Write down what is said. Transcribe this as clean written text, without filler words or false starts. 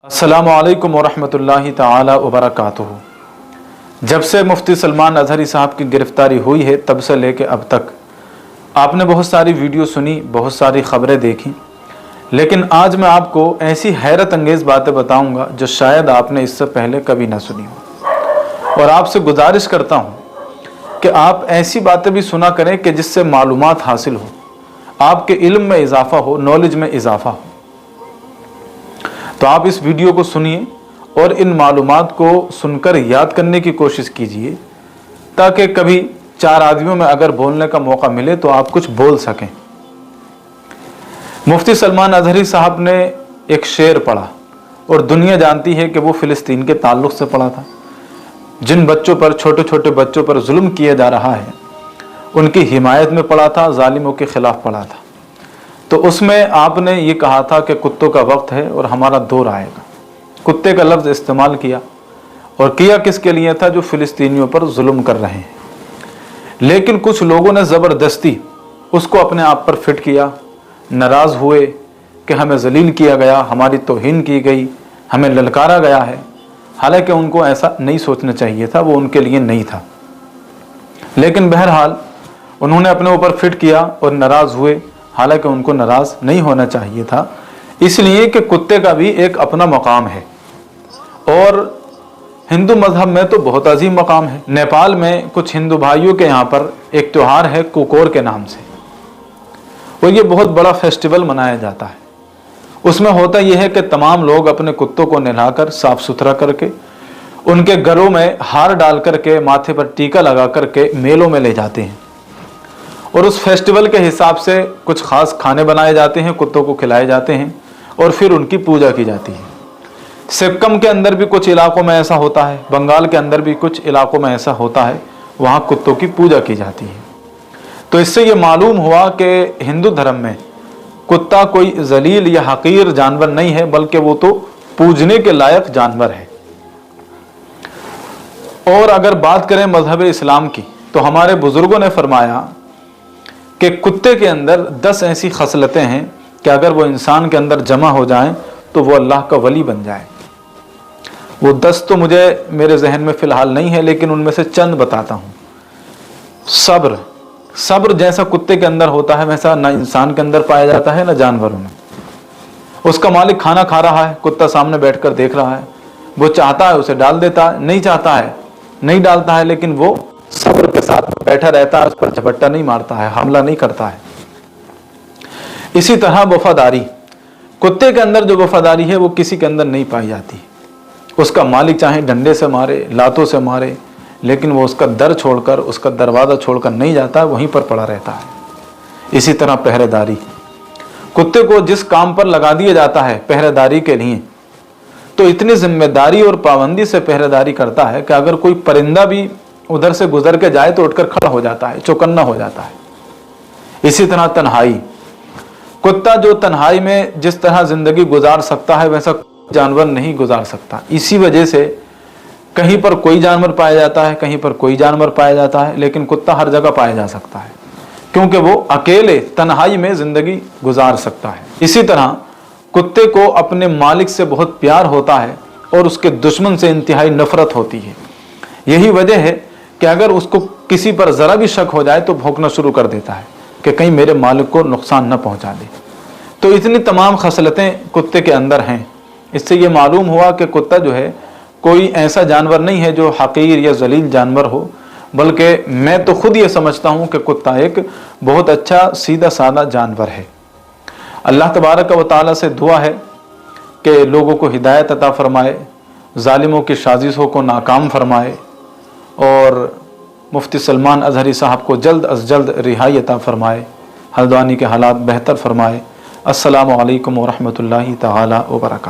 अस्सलामु अलैकुम वरहमतुल्लाहि ताला वबरकातुहू। जब से मुफ्ती सलमान अज़हरी साहब की गिरफ़्तारी हुई है तब से लेके अब तक आपने बहुत सारी वीडियो सुनी, बहुत सारी ख़बरें देखी, लेकिन आज मैं आपको ऐसी हैरत अंगेज़ बातें बताऊंगा जो शायद आपने इससे पहले कभी ना सुनी हो। और आपसे गुजारिश करता हूं कि आप ऐसी बातें भी सुना करें कि जिससे मालूमात हासिल हो, आपके इल्म में इजाफ़ा हो, नॉलेज में इजाफ़ा हो। तो आप इस वीडियो को सुनिए और इन मालूमात को सुनकर याद करने की कोशिश कीजिए, ताकि कभी चार आदमियों में अगर बोलने का मौका मिले तो आप कुछ बोल सकें। मुफ्ती सलमान अज़हरी साहब ने एक शेर पढ़ा और दुनिया जानती है कि वो फ़िलिस्तीन के ताल्लुक़ से पढ़ा था। जिन बच्चों पर, छोटे छोटे बच्चों पर जुल्म किया जा रहा है, उनकी हिमायत में पढ़ा था, जालिमों के ख़िलाफ़ पढ़ा था। तो उसमें आपने ये कहा था कि कुत्तों का वक्त है और हमारा दौर आएगा। कुत्ते का लफ्ज़ इस्तेमाल किया, और किया किसके लिए था? जो फ़िलिस्तीनियों पर जुल्म कर रहे हैं। लेकिन कुछ लोगों ने ज़बरदस्ती उसको अपने आप पर फिट किया, नाराज़ हुए कि हमें जलील किया गया, हमारी तौहीन की गई, हमें ललकारा गया है। हालांकि उनको ऐसा नहीं सोचना चाहिए था, वो उनके लिए नहीं था। लेकिन बहरहाल उन्होंने अपने ऊपर फिट किया और नाराज़ हुए, हालांकि उनको नाराज़ नहीं होना चाहिए था, इसलिए कि कुत्ते का भी एक अपना मकाम है। और हिंदू मज़हब में तो बहुत अजीम मकाम है। नेपाल में कुछ हिंदू भाइयों के यहाँ पर एक त्यौहार है कुकोर के नाम से, और ये बहुत बड़ा फेस्टिवल मनाया जाता है। उसमें होता यह है कि तमाम लोग अपने कुत्तों को नहलाकर, साफ़ सुथरा करके, उनके गलों में हार डाल करके, माथे पर टीका लगा करके मेलों में ले जाते हैं। और उस फेस्टिवल के हिसाब से कुछ ख़ास खाने बनाए जाते हैं, कुत्तों को खिलाए जाते हैं, और फिर उनकी पूजा की जाती है। सिक्किम के अंदर भी कुछ इलाकों में ऐसा होता है, बंगाल के अंदर भी कुछ इलाकों में ऐसा होता है, वहाँ कुत्तों की पूजा की जाती है। तो इससे ये मालूम हुआ कि हिंदू धर्म में कुत्ता कोई जलील या हकीर जानवर नहीं है, बल्कि वो तो पूजने के लायक जानवर है। और अगर बात करें मजहब इस्लाम की, तो हमारे बुजुर्गों ने फरमाया कि कुत्ते के अंदर 10 ऐसी खसलतें हैं कि अगर वो इंसान के अंदर जमा हो जाएं तो वो अल्लाह का वली बन जाए। वो 10 तो मुझे मेरे जहन में फ़िलहाल नहीं है, लेकिन उनमें से चंद बताता हूँ। सब्र, सब्र जैसा कुत्ते के अंदर होता है वैसा ना इंसान के अंदर पाया जाता है, ना जानवरों में। उसका मालिक खाना खा रहा है, कुत्ता सामने बैठकर देख रहा है, वो चाहता है उसे डाल देता है, नहीं चाहता है नहीं डालता है, लेकिन वो सब्र के साथ बैठा रहता है, उस पर झपट्टा नहीं मारता है, हमला नहीं करता है। इसी तरह वफादारी, कुत्ते के अंदर जो वफादारी है वो किसी के अंदर नहीं पाई जाती। उसका मालिक चाहे डंडे से मारे, लातों से मारे, लेकिन वो उसका दर छोड़कर, उसका दरवाज़ा छोड़कर नहीं जाता, वहीं पर पड़ा रहता है। इसी तरह पहरेदारी, कुत्ते को जिस काम पर लगा दिया जाता है पहरेदारी के लिए, तो इतनी जिम्मेदारी और पाबंदी से पहरेदारी करता है कि अगर कोई परिंदा भी उधर से गुजर के जाए तो उठकर खड़ा हो जाता है, चौकन्ना हो जाता है। इसी तरह तन्हाई, कुत्ता जो तन्हाई में जिस तरह जिंदगी गुजार सकता है वैसा जानवर नहीं गुजार सकता। इसी वजह से कहीं पर कोई जानवर पाया जाता है, कहीं पर कोई जानवर पाया जाता है, लेकिन कुत्ता हर जगह पाया जा सकता है, क्योंकि वो अकेले तन्हाई में जिंदगी गुजार सकता है। इसी तरह कुत्ते को अपने मालिक से बहुत प्यार होता है और उसके दुश्मन से इंतहाई नफरत होती है। यही वजह है कि अगर उसको किसी पर ज़रा भी शक हो जाए तो भौंकना शुरू कर देता है कि कहीं मेरे मालिक को नुकसान न पहुंचा दे। तो इतनी तमाम खसलतें कुत्ते के अंदर हैं। इससे ये मालूम हुआ कि कुत्ता जो है कोई ऐसा जानवर नहीं है जो हकीर या जलील जानवर हो, बल्कि मैं तो खुद ये समझता हूँ कि कुत्ता एक बहुत अच्छा सीधा साधा जानवर है। अल्लाह तबारक व तआला से दुआ है कि लोगों को हिदायत अता फरमाए, जालिमों की साजिशों को नाकाम फरमाए, और मुफ्ती सलमान अज़हरी साहब को जल्द अज जल्द रिहाई अता फरमाए, हल्द्वानी के हालात बेहतर फरमाए। अस्सलामु अलैकुम व रहमतुल्लाहि तआला व बरकातुहू।